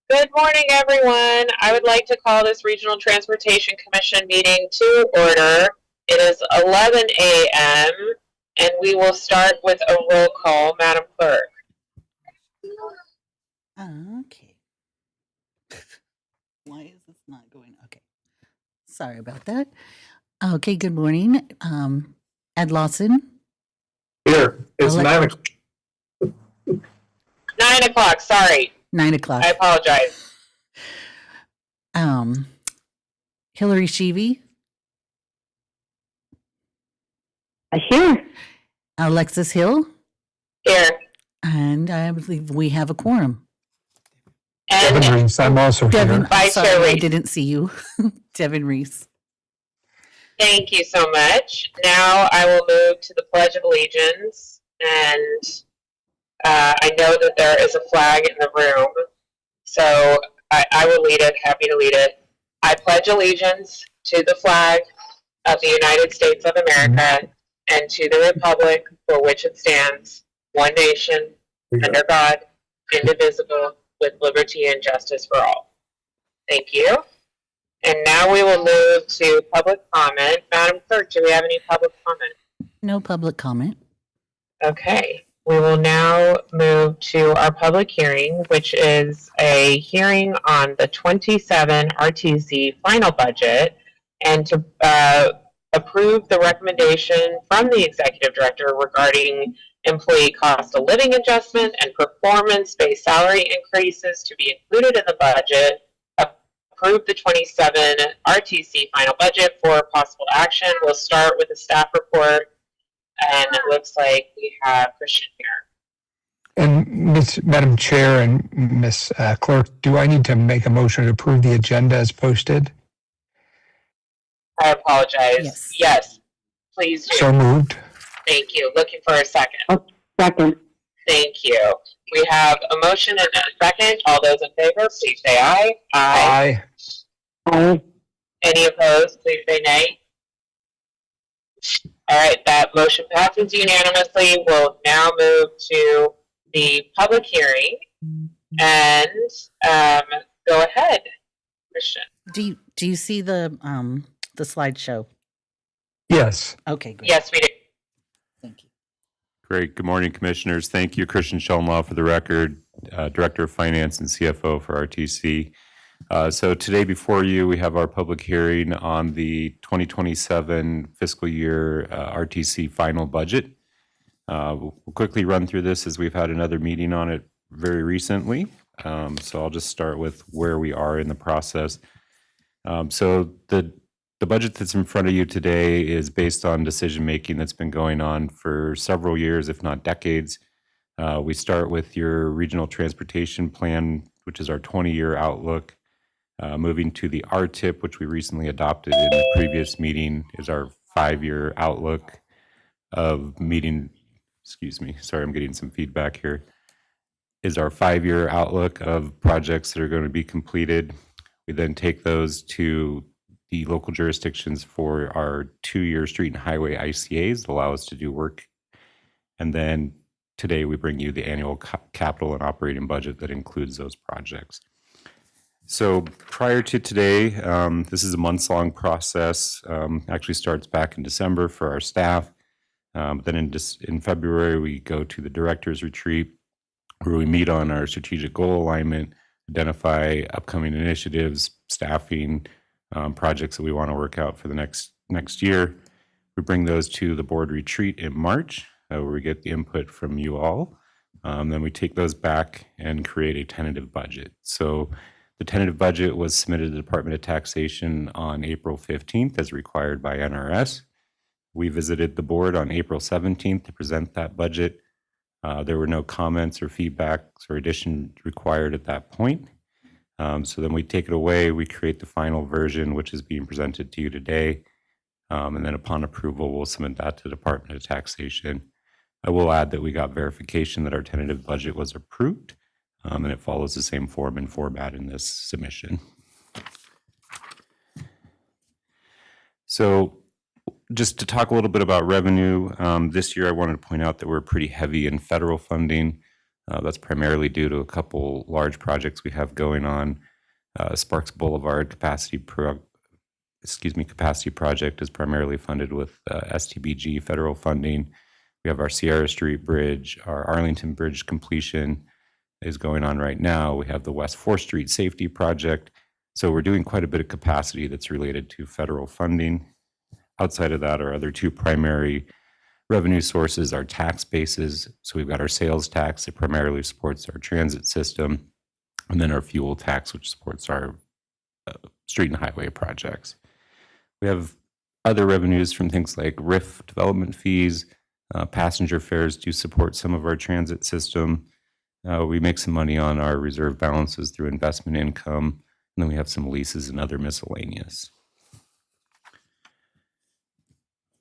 Good morning, everyone. I would like to call this Regional Transportation Commission meeting to order. It is 11 a.m. and we will start with a roll call. Madam Clerk. Okay. Why is this not going? Okay. Sorry about that. Okay, good morning. Ed Lawson. Here, it's 9 o'clock. 9 o'clock, sorry. 9 o'clock. I apologize. Hillary Sheevy. Here. Alexis Hill. Here. And I believe we have a quorum. And Devin Reese, I'm also Devin, here. Vice sorry, Chair I Reese. didn't see you. Devin Reese. Thank you so much. Now I will move to the Pledge of Allegiance. And I know that there is a flag in the room, so I will lead it, happy to lead it. I pledge allegiance to the flag of the United States of America and to the republic for which it stands, one nation, under God, indivisible, with liberty and justice for all. Thank you. And now we will move to public comment. Madam Clerk, do we have any public comment? No public comment. Okay. We will now move to our public hearing, which is a hearing on the 27 RTC final budget and to approve the recommendation from the executive director regarding employee cost of living adjustment and performance-based salary increases to be included in the budget, approve the 27 RTC final budget for possible action. We'll start with the staff report. And it looks like we have Christian here. And Madam Chair and Ms. Clerk, do I need to make a motion to approve the agenda as posted? I apologize. Yes, please do. So moved. Thank you. Looking for a second. Second. Thank you. We have a motion and a second. All those in favor, please say aye. Aye. Aye. Any opposed, please say nay. All right, that motion passes unanimously. We'll now move to the public hearing and go ahead, Christian. Do you see the slideshow? Yes. Okay, great. Yes, we do. Thank you. Great. Good morning, Commissioners. Thank you, Christian Schoenlaw, for the record, Director of Finance and CFO for RTC. So today before you, we have our public hearing on the 2027 fiscal year RTC final budget. We'll quickly run through this as we've had another meeting on it very recently. So I'll just start with where we are in the process. So the budget that's in front of you today is based on decision-making that's been going on for several years, if not decades. We start with your regional transportation plan, which is our 20-year outlook. Moving to the RTIP, which we recently adopted in the previous meeting, is our 5-year outlook of meeting, excuse me, sorry, I'm getting some feedback here, is our 5-year outlook of projects that are going to be completed. We then take those to the local jurisdictions for our 2-year street and highway ICAs that allow us to do work. And then today we bring you the annual capital and operating budget that includes those projects. So prior to today, this is a months-long process. Actually starts back in December for our staff. Then in February, we go to the director's retreat where we meet on our strategic goal alignment, identify upcoming initiatives, staffing, projects that we want to work out for the next year. We bring those to the board retreat in March, where we get the input from you all. Then we take those back and create a tentative budget. So the tentative budget was submitted to the Department of Taxation on April 15th as required by NRS. We visited the board on April 17th to present that budget. There were no comments or feedbacks or additions required at that point. So then we take it away, we create the final version, which is being presented to you today. And then upon approval, we'll submit that to the Department of Taxation. I will add that we got verification that our tentative budget was approved. And it follows the same form and format in this submission. So just to talk a little bit about revenue, this year I wanted to point out that we're pretty heavy in federal funding. That's primarily due to a couple large projects we have going on. Sparks Boulevard capacity project is primarily funded with STBG federal funding. We have our Sierra Street Bridge, our Arlington Bridge completion is going on right now. We have the West 4th Street Safety Project. So we're doing quite a bit of capacity that's related to federal funding. Outside of that, our other two primary revenue sources are tax bases. So we've got our sales tax that primarily supports our transit system, and then our fuel tax, which supports our street and highway projects. We have other revenues from things like RIF development fees, passenger fares do support some of our transit system. We make some money on our reserve balances through investment income, and then we have some leases and other miscellaneous.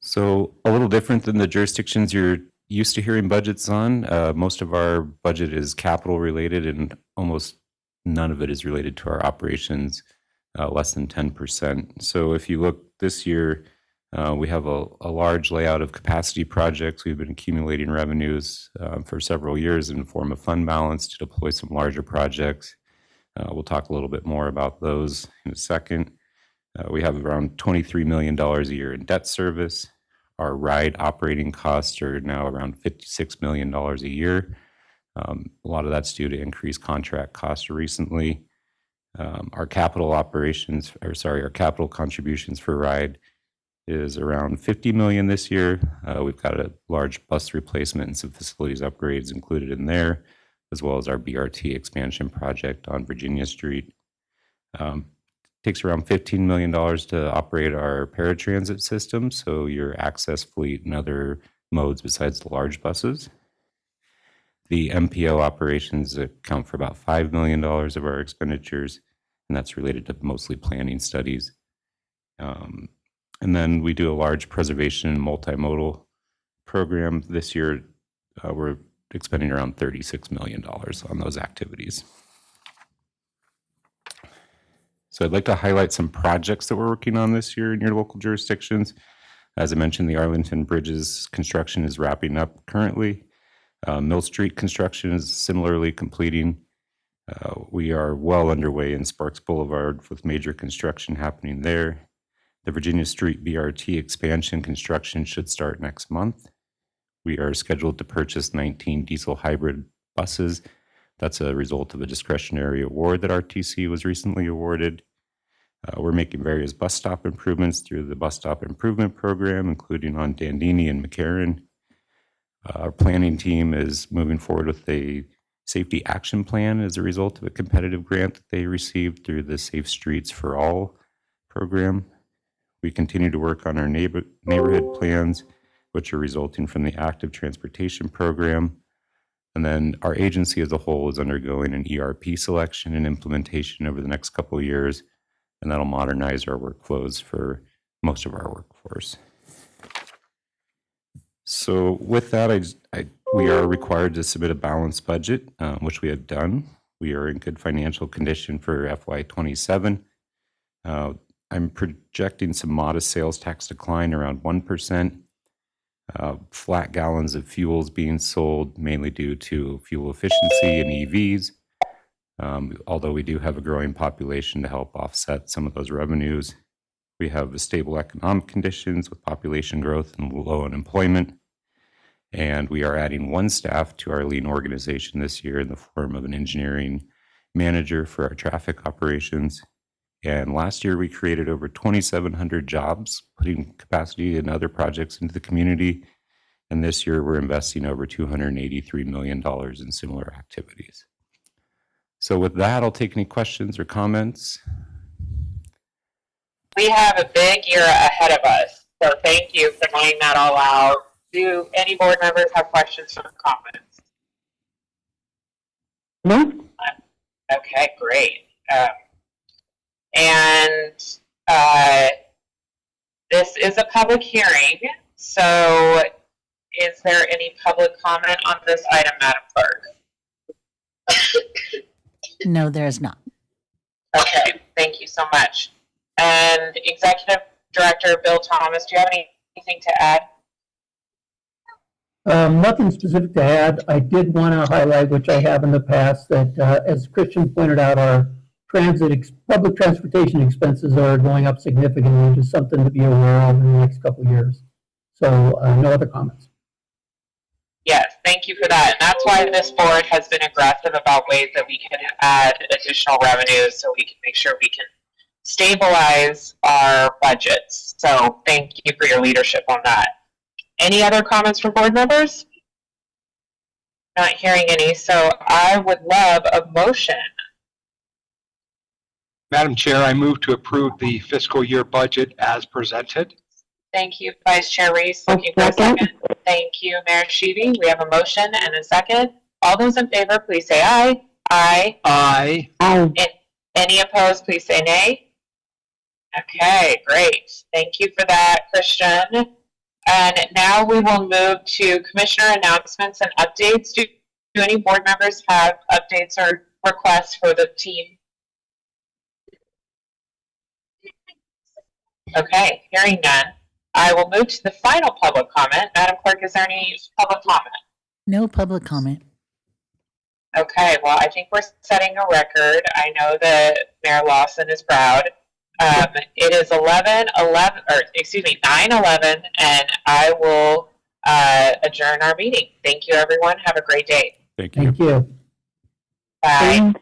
So a little different than the jurisdictions you're used to hearing budgets on. Most of our budget is capital related, and almost none of it is related to our operations, less than 10%. So if you look this year, we have a large layout of capacity projects. We've been accumulating revenues for several years in the form of fund balance to deploy some larger projects. We'll talk a little bit more about those in a second. We have around $23 million a year in debt service. Our RIDE operating costs are now around $56 million a year. A lot of that's due to increased contract costs recently. Our capital contributions for RIDE is around $50 million this year. We've got a large bus replacement and some facilities upgrades included in there, as well as our BRT expansion project on Virginia Street. Takes around $15 million to operate our paratransit system, so your access fleet and other modes besides the large buses. The MPO operations account for about $5 million of our expenditures, and that's related to mostly planning studies. And then we do a large preservation and multimodal program. This year, we're expending around $36 million on those activities. So I'd like to highlight some projects that we're working on this year in your local jurisdictions. As I mentioned, the Arlington Bridges construction is wrapping up currently. Mill Street construction is similarly completing. We are well underway in Sparks Boulevard with major construction happening there. The Virginia Street BRT expansion construction should start next month. We are scheduled to purchase 19 diesel hybrid buses. That's a result of a discretionary award that RTC was recently awarded. We're making various bus stop improvements through the Bus Stop Improvement Program, including on Dandini and McCarran. Our planning team is moving forward with a safety action plan as a result of a competitive grant that they received through the Safe Streets for All program. We continue to work on our neighborhood plans, which are resulting from the Active Transportation Program. And then our agency as a whole is undergoing an ERP selection and implementation over the next couple of years, and that'll modernize our workflows for most of our workforce. So with that, we are required to submit a balanced budget, which we have done. We are in good financial condition for FY27. I'm projecting some modest sales tax decline around 1%. Flat gallons of fuels being sold, mainly due to fuel efficiency and EVs. Although we do have a growing population to help offset some of those revenues. We have stable economic conditions with population growth and low unemployment. And we are adding one staff to our lean organization this year in the form of an engineering manager for our traffic operations. And last year we created over 2,700 jobs, putting capacity and other projects into the community. And this year we're investing over $283 million in similar activities. So with that, I'll take any questions or comments. We have a big year ahead of us, so thank you for laying that all out. Do any board members have questions or comments? No? Okay, great. This is a public hearing, so is there any public comment on this item, Madam Clerk? No, there is not. Okay, thank you so much. And Executive Director Bill Thomas, do you have anything to add? Nothing specific to add. I did want to highlight, which I have in the past, that as Christian pointed out, our public transportation expenses are going up significantly, which is something to be aware of in the next couple of years. So no other comments. Yes, thank you for that. And that's why this board has been aggressive about ways that we can add additional revenues so we can make sure we can stabilize our budgets. So thank you for your leadership on that. Any other comments from board members? Not hearing any, so I would love a motion. Madam Chair, I move to approve the fiscal year budget as presented. Thank you, Vice Chair Reese. Looking for a second. Thank you, Mayor Sheedy. We have a motion and a second. All those in favor, please say aye. Aye. Aye. Aye. Any opposed, please say nay. Okay, great. Thank you for that, Christian. And now we will move to commissioner announcements and updates. Do any board members have updates or requests for the team? Okay, hearing none. I will move to the final public comment. Madam Clerk, is there any public comment? No public comment. Okay, well, I think we're setting a record. I know that Mayor Lawson is proud. It is 9:11, and I will adjourn our meeting. Thank you, everyone. Have a great day. Thank you. Thank you. Bye.